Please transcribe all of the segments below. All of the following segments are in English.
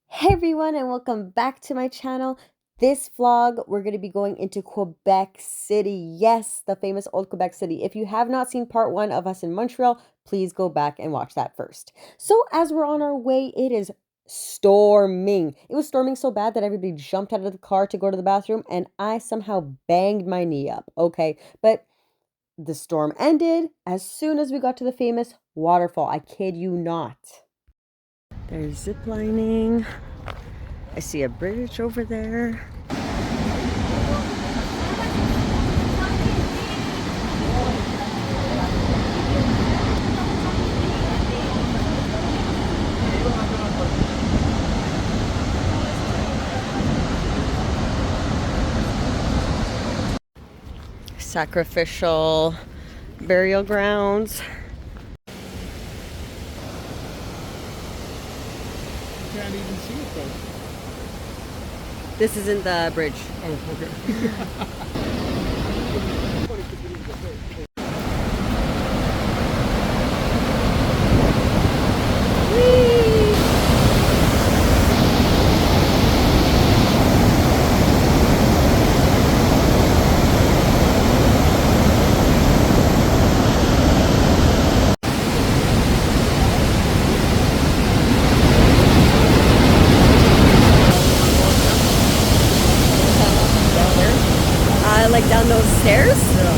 Hey everyone, and welcome back to my channel. This vlog, we're going to be going into Quebec City. Yes, the famous Old Quebec City. If you have not seen part one of us in Montreal, please go back and watch that first. So as we're on our way, it is storming. It was storming so bad that everybody jumped out of the car to go to the bathroom, and I somehow banged my knee up. Okay, but the storm ended as soon as we got to the famous waterfall. I kid you not. There's zip lining. I see a bridge over there. Sacrificial burial grounds. You can't even see it though. This isn't the bridge. Oh, okay. Like down those stairs? Yeah.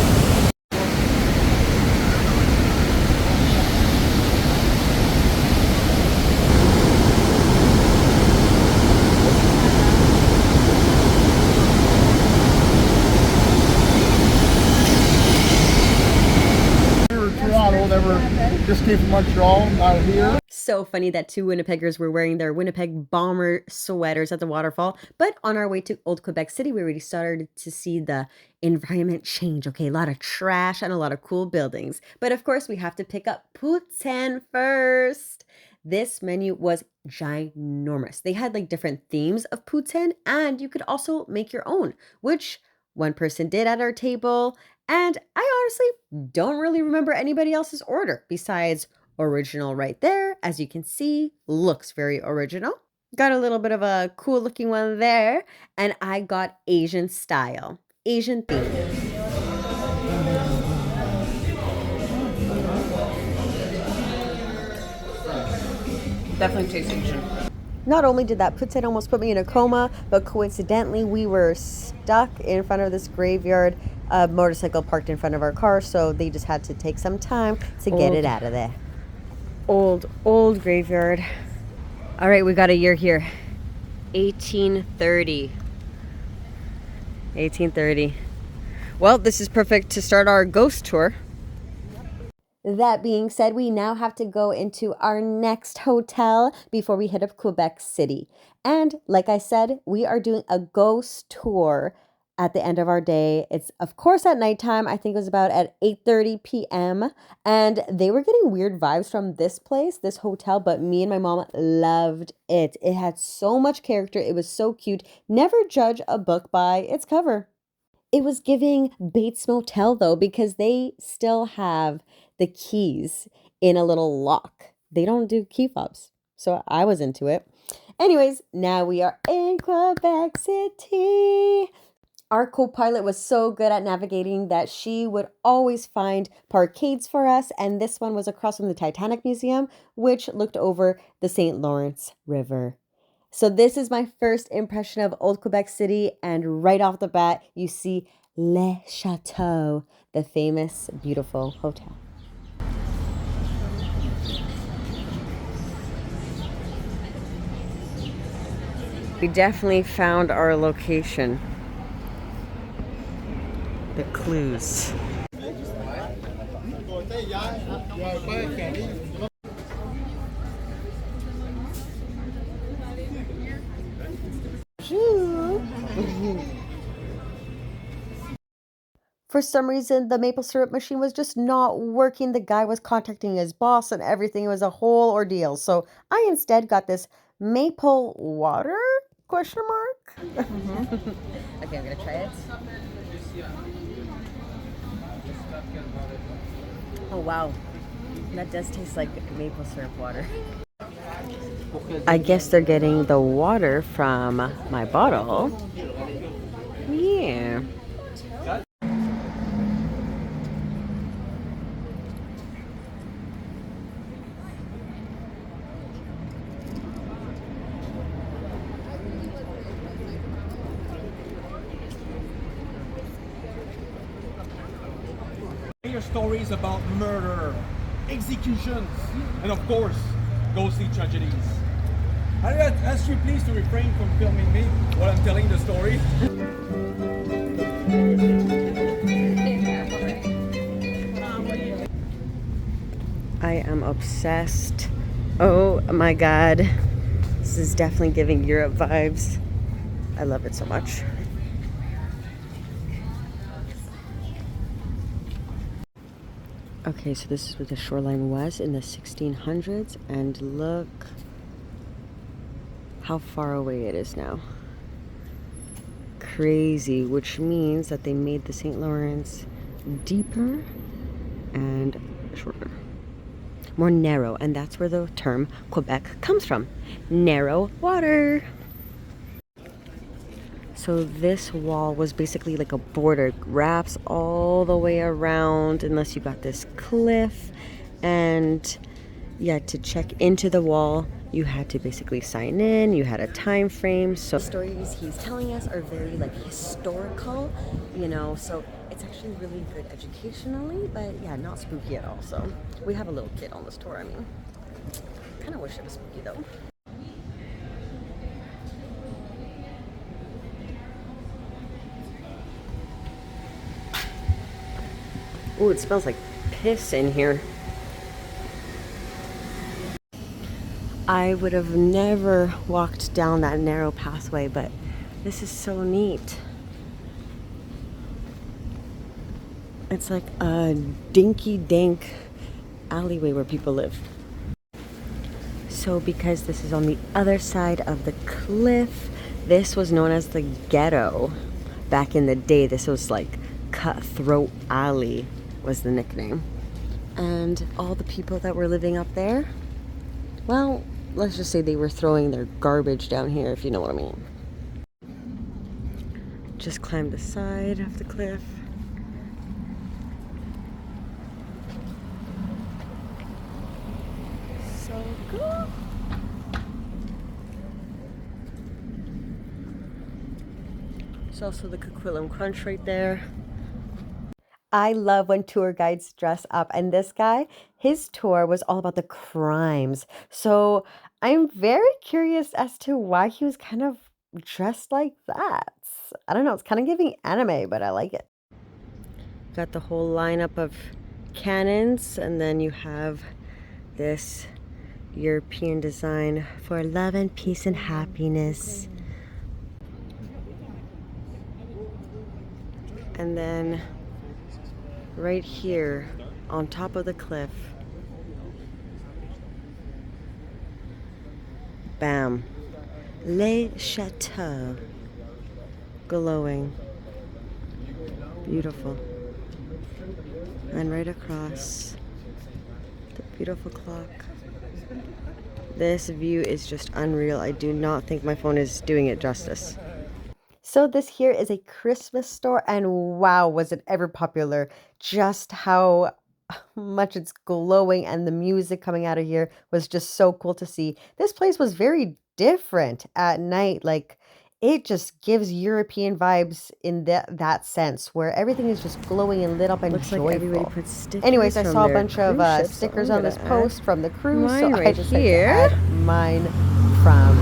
Toronto, never just came from Montreal, now here. So funny that two Winnipeggers were wearing their Winnipeg bomber sweaters at the waterfall. But on our way to Old Quebec City, we already started to see the environment change. Okay, a lot of trash and a lot of cool buildings. But of course, we have to pick up Poutine first. This menu was ginormous. They had like different themes of Poutine, and you could also make your own, which one person did at our table. And I honestly don't really remember anybody else's order besides original right there. As you can see, looks very original. Got a little bit of a cool looking one there. And I got Asian style, Asian theme. Definitely tastes Asian. Not only did that poutine almost put me in a coma, but coincidentally, we were stuck in front of this graveyard. A motorcycle parked in front of our car, so they just had to take some time to get it out of there. Old graveyard. All right, we got a year here. 1830. 1830. Well, this is perfect to start our ghost tour. That being said, we now have to go into our next hotel before we hit up Quebec City. And like I said, we are doing a ghost tour at the end of our day. It's of course at nighttime. I think it was about at 8:30 p.m. And they were getting weird vibes from this place, this hotel, but me and my mom loved it. It had so much character. It was so cute. Never judge a book by its cover. It was giving Bates Motel though, because they still have the keys in a little lock. They don't do key fobs. So I was into it. Anyways, now we are in Quebec City. Our co-pilot was so good at navigating that she would always find parkades for us. And this one was across from the Titanic Museum, which looked over the St. Lawrence River. So this is my first impression of Old Quebec City, and right off the bat, you see Le Chateau, the famous, beautiful hotel. We definitely found our location. The clues. For some reason, the maple syrup machine was just not working. The guy was contacting his boss and everything. It was a whole ordeal. So I instead got this maple water, question mark? Okay, I'm gonna try it. Oh wow, that does taste like maple syrup water. I guess they're getting the water from my bottle. Yeah. Your stories about murder, executions, and of course, ghostly tragedies. I ask you please to refrain from filming me while I'm telling the story. I am obsessed. Oh my god. This is definitely giving Europe vibes. I love it so much. Okay, so this is where the shoreline was in the 1600s, and look how far away it is now. Crazy, which means that they made the St. Lawrence deeper and shorter. More narrow, and that's where the term Quebec comes from. Narrow water. So this wall was basically like a border, wraps all the way around unless you got this cliff. And yeah, to check into the wall, you had to basically sign in, you had a time frame. So the stories he's telling us are very like historical, you know, so it's actually really good educationally, but yeah, not spooky at all. So we have a little kid on this tour. I mean, kind of wish it was spooky though. Ooh, it smells like piss in here. I would have never walked down that narrow pathway, but this is so neat. It's like a dinky dank alleyway where people live. So because this is on the other side of the cliff, this was known as the ghetto. Back in the day, this was like Cutthroat Alley was the nickname. And all the people that were living up there, well, let's just say they were throwing their garbage down here, if you know what I mean. Just climbed the side of the cliff. So cool. There's also the Coquitlam Crunch right there. I love when tour guides dress up, and this guy, his tour was all about the crimes. So I'm very curious as to why he was kind of dressed like that. I don't know, it's kind of giving anime, but I like it. Got the whole lineup of cannons, and then you have this European design for love and peace and happiness. And then right here on top of the cliff, bam, Les Chateaux, glowing, beautiful. And right across, the beautiful clock. This view is just unreal. I do not think my phone is doing it justice. So this here is a Christmas store, and wow, was it ever popular. Just how much it's glowing, and the music coming out of here was just so cool to see. This place was very different at night. Like, it just gives European vibes in that sense, where everything is just glowing and lit up and Looks joyful. like everybody put stickers. Anyways, I from saw a their bunch of cruise ships, stickers so I'm on this gonna post from the cruise, so mine I right decided here. to add mine from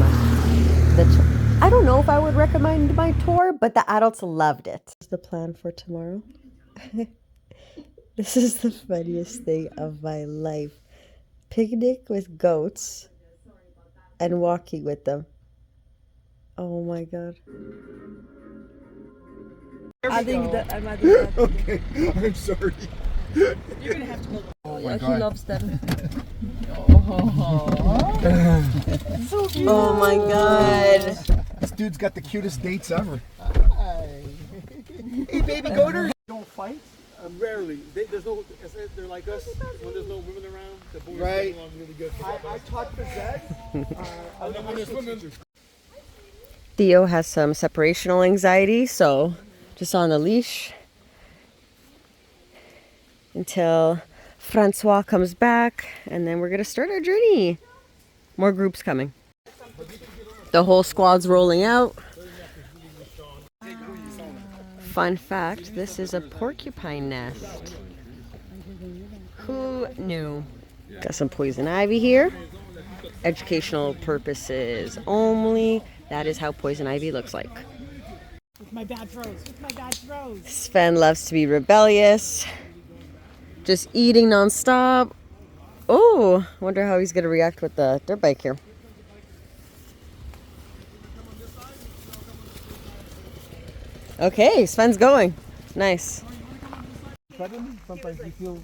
the I don't know if I would recommend my tour, but the adults loved it. What's the plan for tomorrow? This is the funniest thing of my life. Picnic with goats and walking with them. Oh my god. I think that I'm adding that. Okay, I'm sorry. You're gonna have to go. Oh my He God. loves them. So cute. Oh my god. This dude's got the cutest dates ever. Hey, baby goaters. Don't fight. Rarely. There's no. They're like us. When there's no women around, the boys Right. get along really good. I taught phys And then when there's women, Theo has some separational anxiety, so just on the leash until Francois comes back, and then we're gonna start our journey. More groups coming. The whole squad's rolling out. Fun fact, this is a porcupine nest. Who knew? Got some poison ivy here. Educational purposes only. That is how poison ivy looks like. With my bad throws. With my bad throws. Sven loves to be rebellious. Just eating nonstop. Oh, wonder how he's gonna react with the dirt bike here. Okay, Sven's going. Nice. Sometimes you feel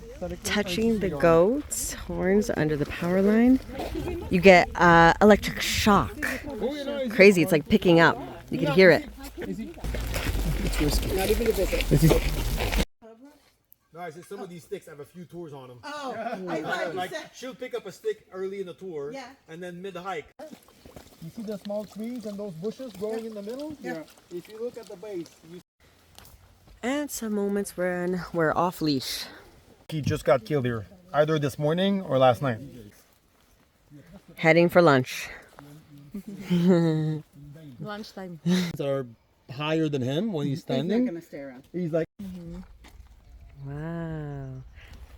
Touching the goat's horns under the power line, you get electric shock. Crazy, it's like picking up. You can hear it. no, I said some of these sticks have a few tours on them. Oh, Like she'll pick up a stick early in the tour, Yeah. and then mid hike. You see the small trees and those bushes growing in the middle? Yeah. If you look at the base, you And some moments when we're off leash. He just got killed here, either this morning or last night. Heading for lunch. lunchtime. Are higher than him when he's He's not standing. gonna stay around. He's like Wow.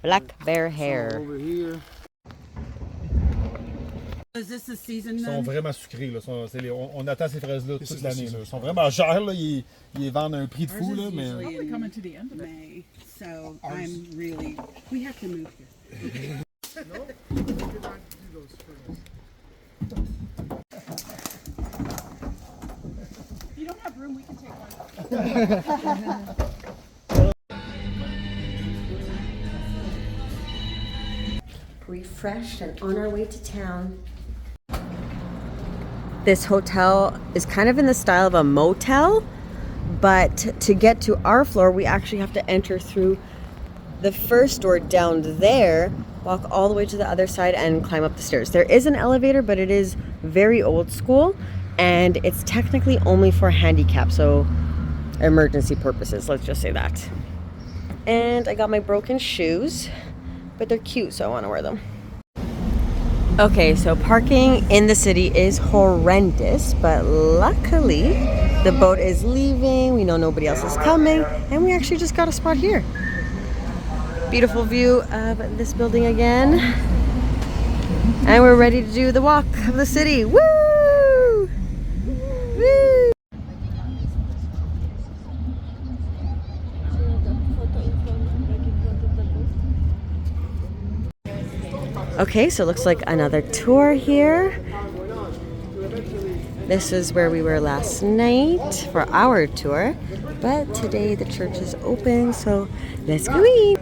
Black bear hair. Over here. Is this the season Ils sont then? vraiment sucrés. Là. On attend ces fraises-là toute l'année. Là. Ils sont vraiment chers. Là. Ils les vendent à un prix de fou. Là, mais... Probably coming to the end of May, so I'm really. We have to move here. If you don't have room, we can take one. Refreshed and on our way to town. This hotel is kind of in the style of a motel, but to get to our floor, we actually have to enter through the first door down there, walk all the way to the other side, and climb up the stairs. There is an elevator, but it is very old school, and it's technically only for handicap, so emergency purposes, let's just say that. And I got my broken shoes, but they're cute, so I want to wear them. Okay, so parking in the city is horrendous, but luckily the boat is leaving. We know nobody else is coming, and we actually just got a spot here. Beautiful view of this building again. And we're ready to do the walk of the city. Woo! Woo! Okay, so it looks like another tour here. This is where we were last night for our tour, but today the church is open, so let's go eat.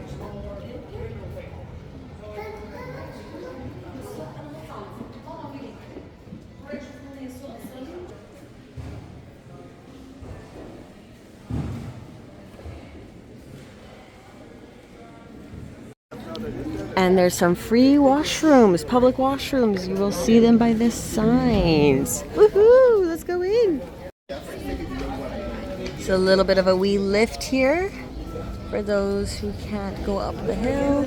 And there's some free washrooms, public washrooms. You will see them by the signs. Woohoo! Let's go in. It's a little bit of a wee lift here for those who can't go up the hill.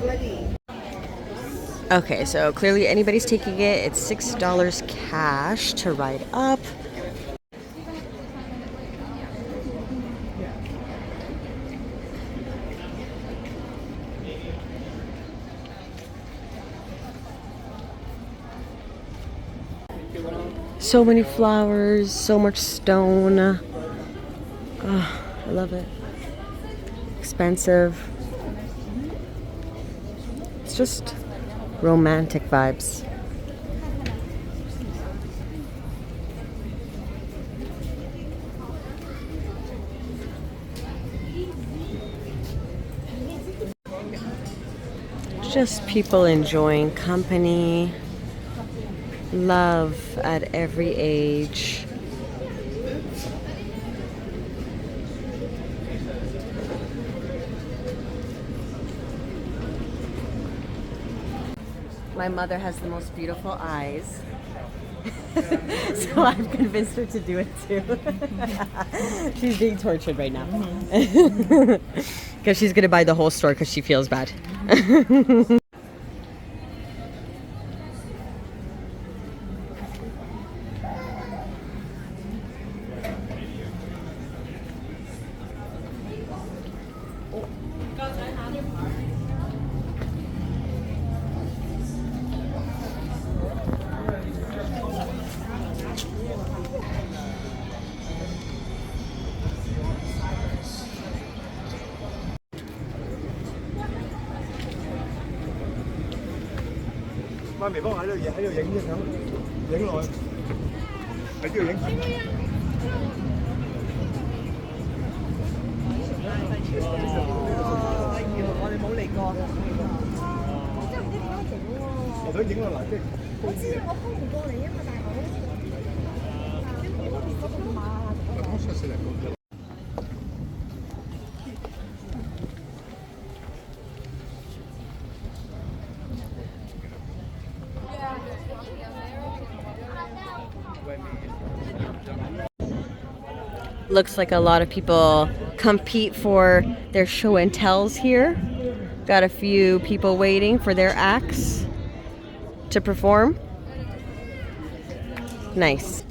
Okay, so clearly anybody's taking it. It's $6 cash to ride up. So many flowers, so much stone. Oh, I love it. Expensive. It's just romantic vibes. Just people enjoying company. Love at every age. My mother has the most beautiful eyes. So I've convinced her to do it too. She's being tortured right now. Because she's going to buy the whole store because she feels bad. Looks like a lot of people compete for their show and tells here. Got a few people waiting for their acts to perform. Nice.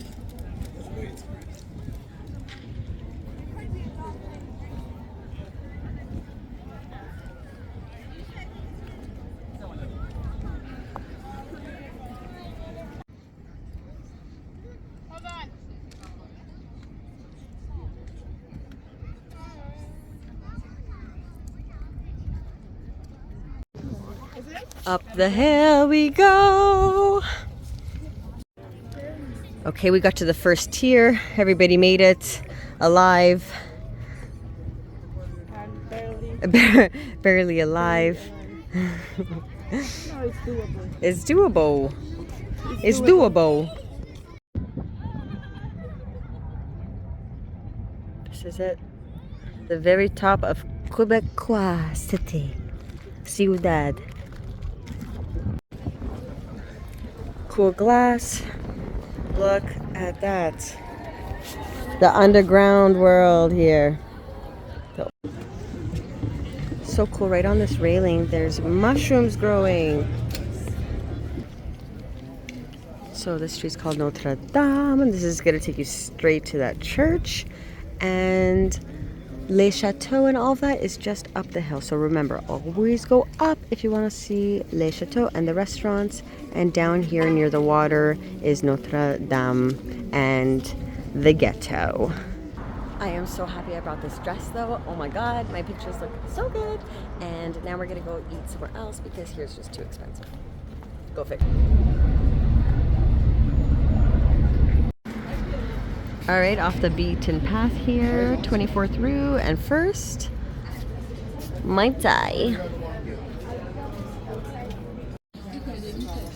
Up the hill we go. Okay, we got to the first tier. Everybody made it alive. Barely alive. No, it's doable. It's doable. It's doable. This is it. The very top of Quebec City. Ciudad. Cool glass. Look at that. The underground world here. So cool. Right on this railing, there's mushrooms growing. So this street's called Notre Dame, and this is going to take you straight to that church. And Les Chateaux and all that is just up the hill. So remember, always go up if you want to see Les Chateaux and the restaurants. And down here near the water is Notre Dame and the ghetto. I am so happy I brought this dress though. Oh my god, my pictures look so good. And now we're gonna go eat somewhere else because here's just too expensive. Go figure. All right, off the beaten path here, 24th Rue, and first, Mai Thai.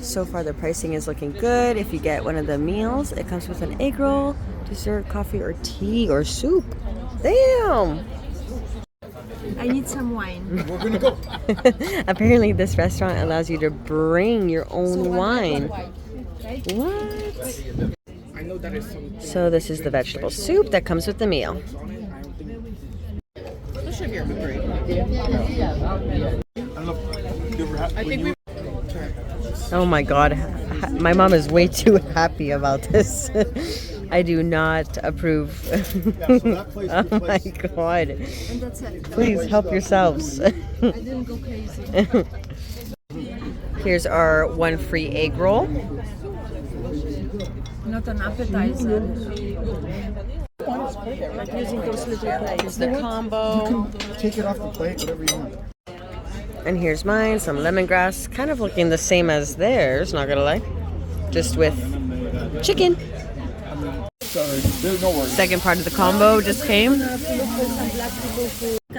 So far the pricing is looking good. If you get one of the meals, it comes with an egg roll, dessert, coffee, or tea, or soup. Damn! I need some wine. We're gonna go. Apparently this restaurant allows you to bring your own wine. What? So this is the vegetable soup that comes with the meal. Oh my god, my mom is way too happy about this. I do not approve. Oh my god. Please help yourselves. I didn't go crazy. Here's our one free egg roll. Not an appetizer. Like using those little plates. The combo. Take it off the plate, whatever you want. And here's mine, some lemongrass. Kind of looking the same as theirs, not gonna lie. Just with chicken. Sorry, there's no worries. Second part of the combo just came.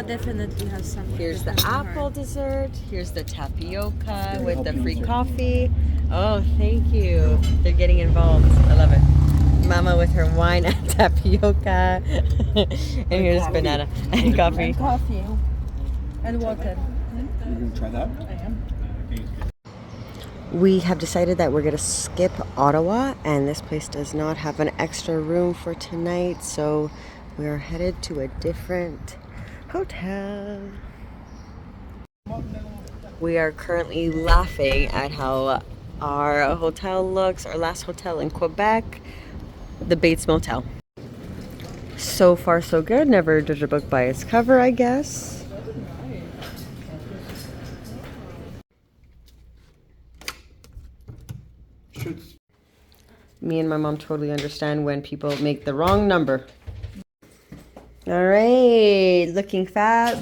Definitely have some. Here's the apple dessert. Here's the tapioca with the free coffee. Oh, thank you. They're getting involved. I love it. Mama with her wine and tapioca. And here's banana and coffee. And coffee. And water. You gonna try that? I am. We have decided that we're going to skip Ottawa, and this place does not have an extra room for tonight, so we're headed to a different hotel. We are currently laughing at how our hotel looks, our last hotel in Quebec, the Bates Motel. So far so good, never judge a book by its cover, I guess. Me and my mom totally understand when people make the wrong number. All right, looking fabulous.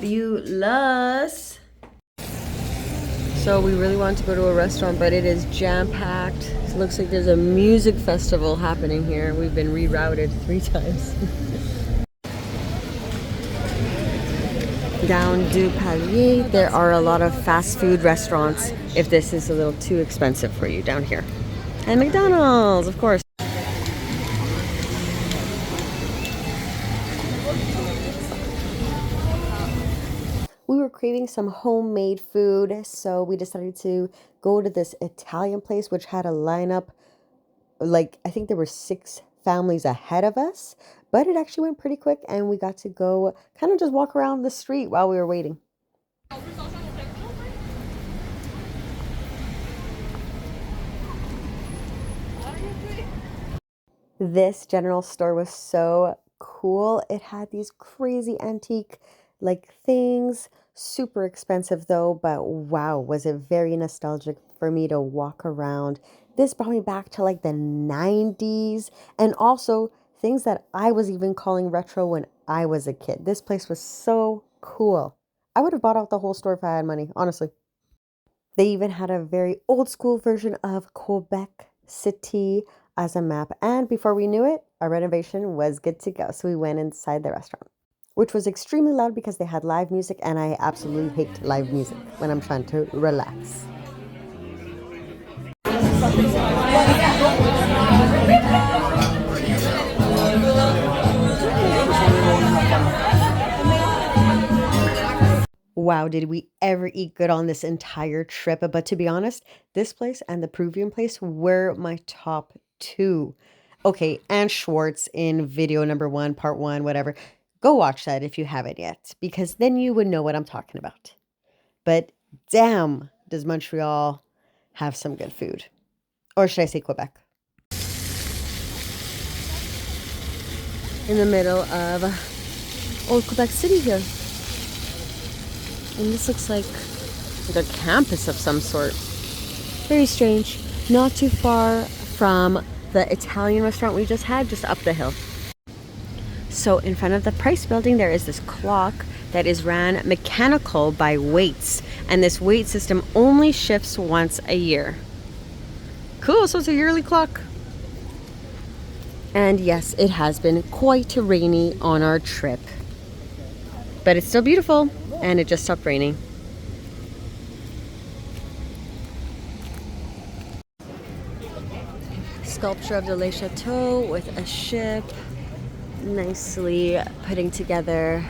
So we really want to go to a restaurant, but it is jam-packed. It looks like there's a music festival happening here. We've been rerouted 3 times. Down du Palier, there are a lot of fast food restaurants if this is a little too expensive for you down here. And McDonald's, of course. We were craving some homemade food, so we decided to go to this Italian place, which had a lineup, like, I think there were 6 families ahead of us, but it actually went pretty quick, and we got to go kind of just walk around the street while we were waiting. This general store was so cool. It had these crazy antique like things, super expensive though, but wow, was it very nostalgic for me to walk around. This brought me back to like the 90s, and also things that I was even calling retro when I was a kid. This place was so cool. I would have bought out the whole store if I had money, honestly. They even had a very old school version of Quebec City as a map, and before we knew it, our renovation was good to go. So we went inside the restaurant, which was extremely loud because they had live music, and I absolutely hate live music when I'm trying to relax. Wow, did we ever eat good on this entire trip? But to be honest, this place and the Peruvian place were my top 2. Okay, and Schwartz in video number 1, part 1, whatever. Go watch that if you haven't yet, because then you would know what I'm talking about. But damn, does Montreal have some good food. Or should I say Quebec? In the middle of Old Quebec City here. And this looks like a campus of some sort. Very strange. Not too far from the Italian restaurant we just had, just up the hill. So in front of the Price building, there is this clock that is ran mechanical by weights. And this weight system only shifts once a year. Cool, so it's a yearly clock. And yes, it has been quite rainy on our trip. But it's still beautiful, and it just stopped raining. Sculpture of the Le Chateau with a ship, nicely putting together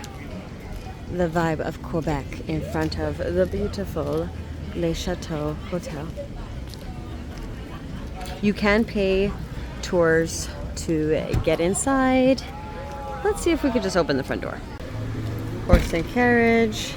the vibe of Quebec in front of the beautiful Le Chateau Hotel. You can pay tours to get inside. Let's see if we could just open the front door. Horse and carriage.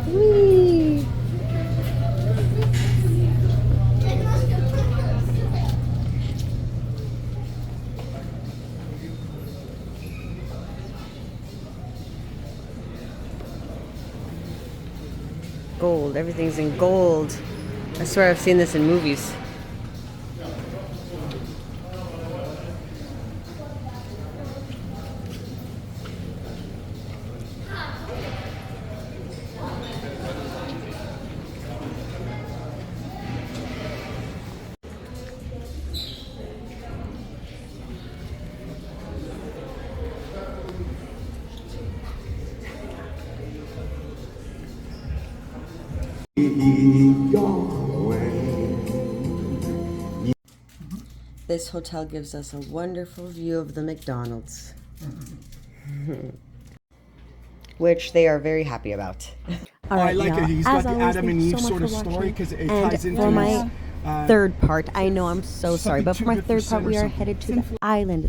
Whee! Gold, everything's in gold. I swear I've seen this in movies. This hotel gives us a wonderful view of the McDonald's, which they are very happy about. All right, I like y'all, it. He's as got the always, Adam thank and you Eve so much sort of for story watching. because it And ties into for my his, third part, I know I'm so sorry, but for my third part, we are headed to the island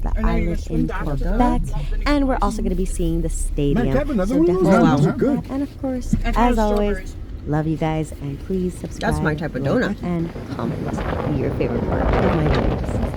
in Quebec, and we're also going to be seeing the stadium. Matt, have another So one of those? definitely Wow. watch Those are good. that. And of course, And as those always, strawberries. love you guys, and please subscribe. That's my type of like, donut. And comment your favorite part of my videos.